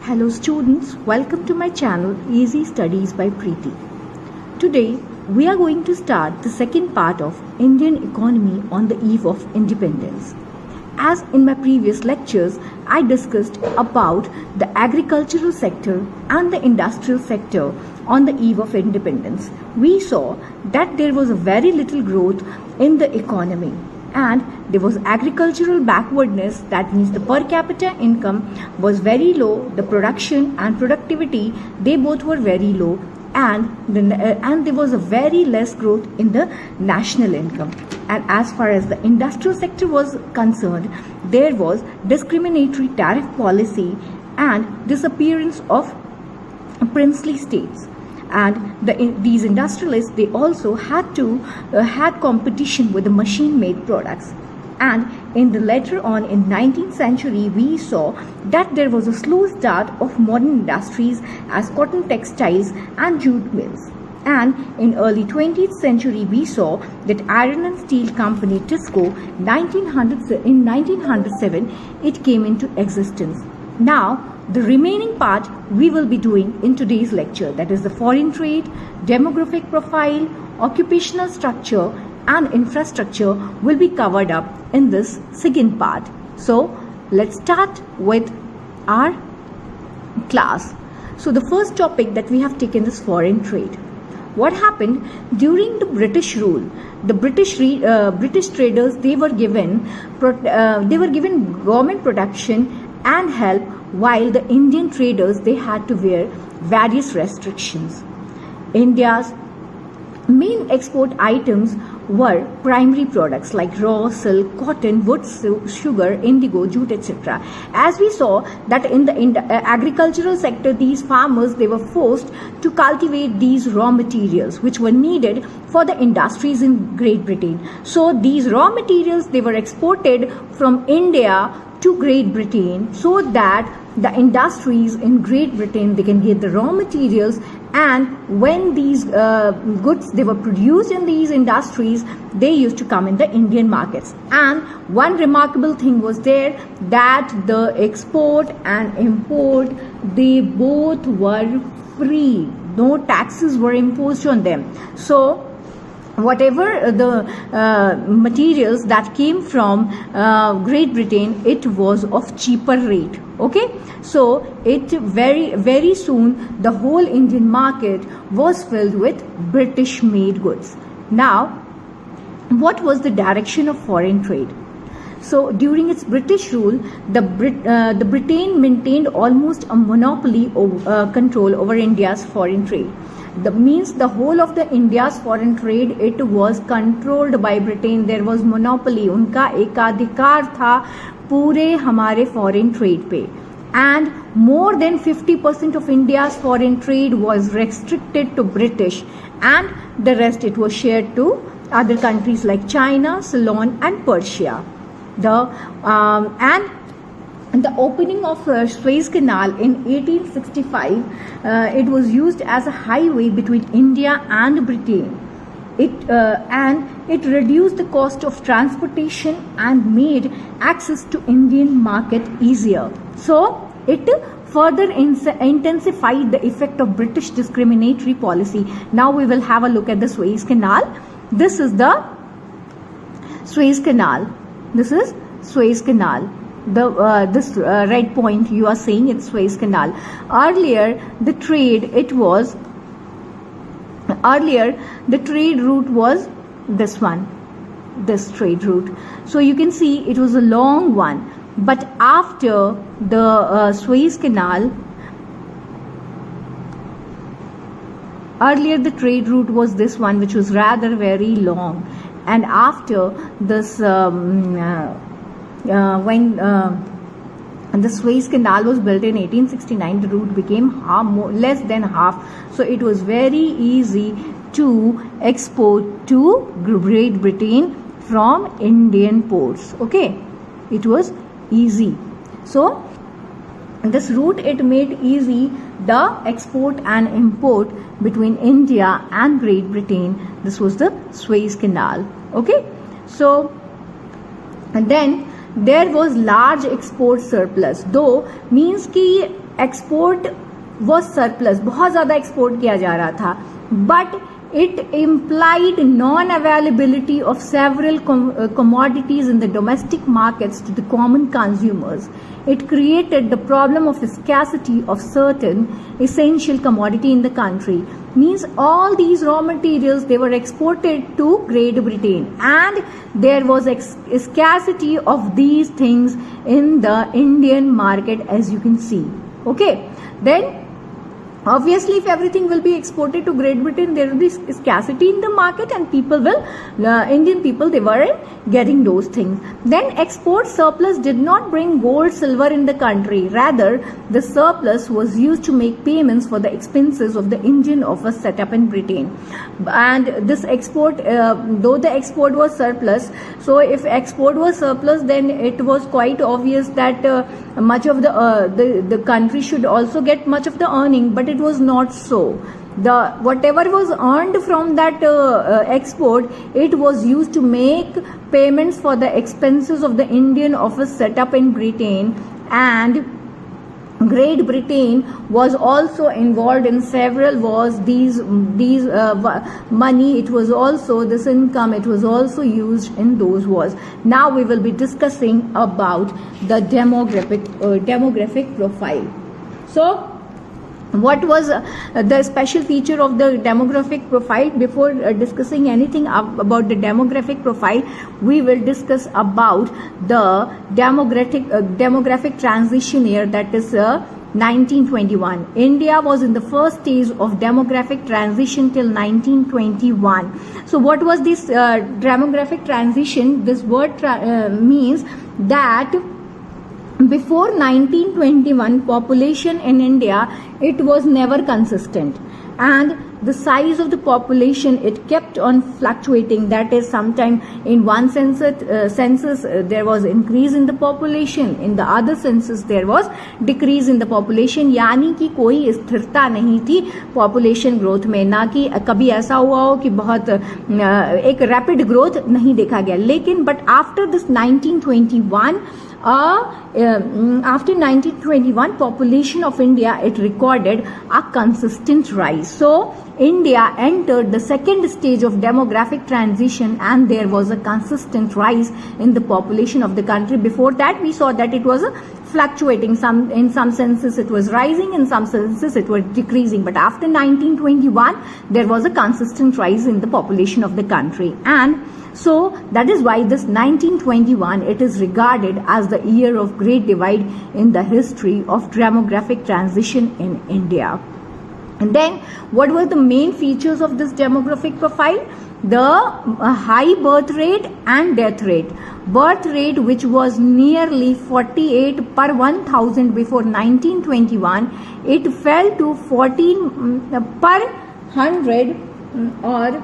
Hello students, welcome to my channel Easy Studies by Preeti. Today we are going to start the second part of Indian economy on the eve of independence. As in my previous lectures, I discussed about the agricultural sector and the industrial sector on the eve of independence. We saw that there was a very little growth in the economy and there was agricultural backwardness. That means the per capita income was very low, the production and productivity, they both were very low, and there was a very less growth in the national income. And as far as the industrial sector was concerned, there was discriminatory tariff policy and disappearance of princely states. And these industrialists, they also had competition with the machine-made products. And in the later on in 19th century, we saw that there was a slow start of modern industries as cotton textiles and jute mills. And in early 20th century, we saw that iron and steel company Tisco, in 1907, it came into existence. Now, the remaining part we will be doing in today's lecture, that is the foreign trade, demographic profile, occupational structure and infrastructure will be covered up in this second part. So let's start with our class. So the first topic that we have taken is foreign trade. What happened during the British rule? The British traders, they were given government protection and help, while the Indian traders, they had to wear various restrictions. India's main export items were primary products like raw silk, cotton, wood, sugar, indigo, jute, etc. As we saw that in the agricultural sector, these farmers, they were forced to cultivate these raw materials which were needed for the industries in Great Britain. So these raw materials, they were exported from India to Great Britain so that the industries in Great Britain, they can get the raw materials, and when these goods, they were produced in these industries, they used to come in the Indian markets. And one remarkable thing was there, that the export and import, they both were free. No taxes were imposed on them. So whatever the materials that came from Great Britain, it was of cheaper rate. Okay, so it very soon the whole Indian market was filled with British made goods. Now, what was the direction of foreign trade? So during its British rule, the Britain maintained almost a monopoly control over India's foreign trade. That means the whole of the India's foreign trade, it was controlled by Britain. There was monopoly. उनका एकाधिकार था पूरे हमारे foreign trade पे. And more than 50% of India's foreign trade was restricted to British, and the rest it was shared to other countries like China, Ceylon and Persia. And the opening of Suez Canal in 1865, it was used as a highway between India and Britain. It reduced the cost of transportation and made access to Indian market easier. So it further intensified the effect of British discriminatory policy. Now we will have a look at the Suez Canal. This is the Suez Canal. This is Suez Canal. This red point you are seeing, it's Suez Canal. Earlier the trade route was this one, this trade route. So you can see it was a long one, but after the Suez Canal, earlier the trade route was this one, which was rather very long, and after this when the Suez Canal was built in 1869, the route became less than half. So it was very easy to export to Great Britain from Indian ports. Okay, it was easy. So this route, it made easy the export and import between India and Great Britain. This was the Suez Canal. Okay, so and then there was large export surplus, though means कि export was surplus, बहुत ज़्यादा export किया जा रहा था, but it implied non-availability of several commodities in the domestic markets to the common consumers. It created the problem of scarcity of certain essential commodity in the country. Means all these raw materials, they were exported to Great Britain, and there was scarcity of these things in the Indian market, as you can see. Okay, then obviously if everything will be exported to Great Britain, there will be scarcity in the market, and people will Indian people, they weren't getting those things. Then export surplus did not bring gold silver in the country, rather the surplus was used to make payments for the expenses of the Indian office set up in Britain. And this export, though the export was surplus, so if export was surplus, then it was quite obvious that much of the country should also get much of the earning, but it was not so. The whatever was earned from that export, it was used to make payments for the expenses of the Indian office set up in Britain, and Great Britain was also involved in several wars. These money, it was also, this income, it was also used in those wars. Now we will be discussing about the demographic profile. So what was the special feature of the demographic profile? Before discussing anything about the demographic profile, we will discuss about the demographic transition year, that is 1921. India was in the first stage of demographic transition till 1921. So what was this demographic transition? This word means that before 1921, population in India, it was never consistent, and the size of the population, it kept on fluctuating. That is, sometime in one census there was increase in the population, in the other census there was decrease in the population. यानी कि कोई स्थिरता नहीं थी population growth में, ना कि कभी ऐसा हुआ हो कि बहुत एक rapid growth नहीं देखा गया. लेकिन but after this 1921, after 1921, population of India, it recorded a consistent rise. So India entered the second stage of demographic transition, and there was a consistent rise in the population of the country. Before that, we saw that it was fluctuating. In some senses it was rising, in some senses it was decreasing. But after 1921, there was a consistent rise in the population of the country. And so that is why this 1921, it is regarded as the year of great divide in the history of demographic transition in India. And then what were the main features of this demographic profile? The high birth rate and death rate. Birth rate, which was nearly 48 per 1000 before 1921, it fell to 14 per 100, or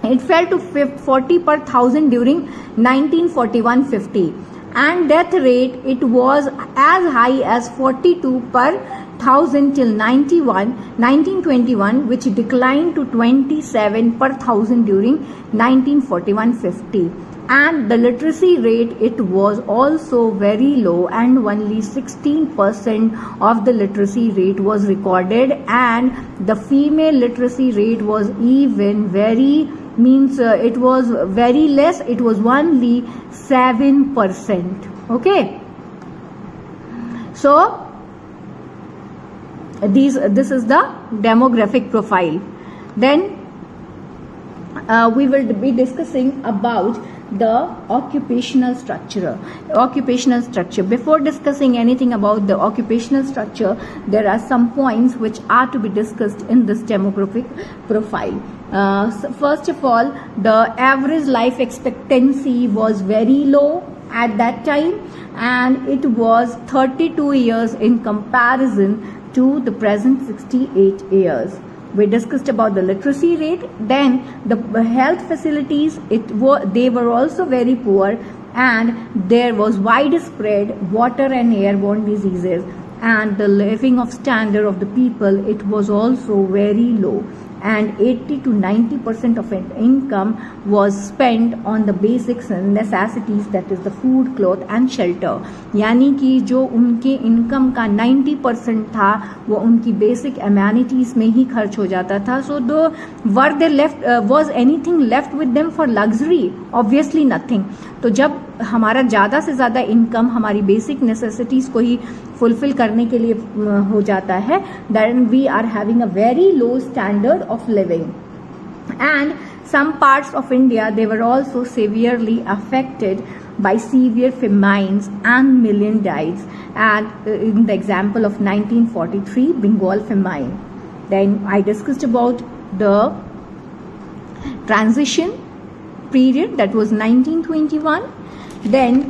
it fell to 40 per 1000 during 1941-50, and death rate, it was as high as 42 per 1000 till 1921, which declined to 27 per 1000 during 1941-50. And the literacy rate, it was also very low, and only 16% of the literacy rate was recorded, and the female literacy rate was even very, it was very less, it was only 7%. Okay, so this is the demographic profile. Then we will be discussing about the occupational structure. Before discussing anything about the occupational structure, there are some points which are to be discussed in this demographic profile. So first of all, the average life expectancy was very low at that time, and it was 32 years in comparison to the present 68 years. We discussed about the literacy rate. Then the health facilities, they were also very poor, and there was widespread water and airborne diseases, and the living of standard of the people, it was also very low. and 80 to 90% of income was spent on the basic necessities, that is the food, cloth and shelter. यानी कि जो उनके income का 90% था वो उनकी basic amenities में ही खर्च हो जाता था. So though were they left, was anything left with them for luxury? Obviously nothing. तो जब हमारा ज़्यादा से ज़्यादा इनकम हमारी बेसिक नेसेसिटीज़ को ही फुलफिल करने के लिए हो जाता है, then we are having a very low standard of living. And some parts of India, they were also severely affected by severe famines and million died. And in the example of 1943 Bengal famine. Then I discussed about the transition period, that was 1921. Then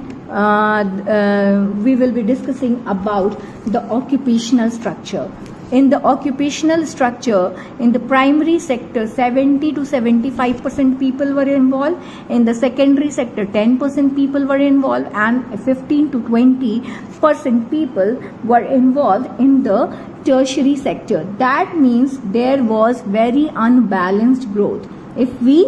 we will be discussing about the occupational structure. In the occupational structure, in the primary sector, 70 to 75% people were involved. In the secondary sector, 10% people were involved, and 15 to 20% people were involved in the tertiary sector. That means there was very unbalanced growth. If we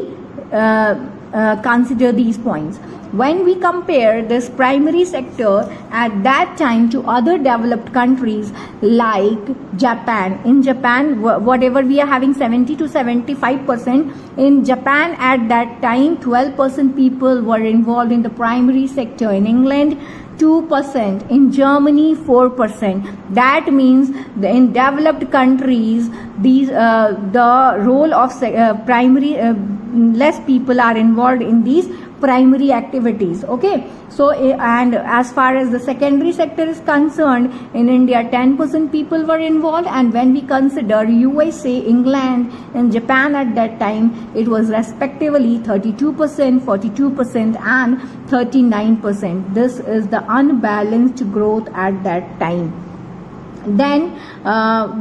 consider these points, when we compare this primary sector at that time to other developed countries like Japan, in Japan, whatever we are having 70 to 75%, in Japan at that time 12% people were involved in the primary sector. In England 2%, in Germany 4%. That means in developed countries these the role of primary less people are involved in these primary activities. Okay, so and as far as the secondary sector is concerned, in India 10% people were involved, and when we consider USA, England and Japan at that time, it was respectively 32%, 42% and 39%. This is the unbalanced growth at that time. Then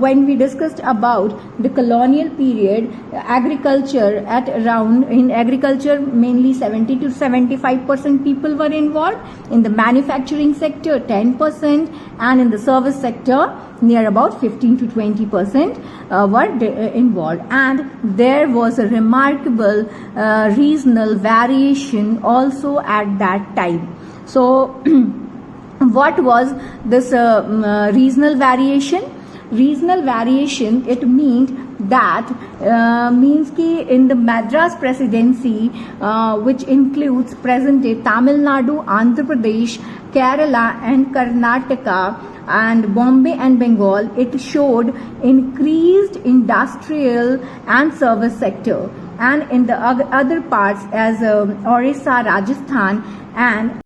when we discussed about the colonial period, agriculture at around, in agriculture mainly 70 to 75% people were involved. In the manufacturing sector 10%, and in the service sector near about 15 to 20% were involved. And there was a remarkable regional variation also at that time. So what was this regional variation? Regional variation, it means that means ki in the Madras presidency, which includes present day Tamil Nadu, Andhra Pradesh, Kerala and Karnataka and Bombay and Bengal, it showed increased industrial and service sector. And in the other parts as Orissa, Rajasthan and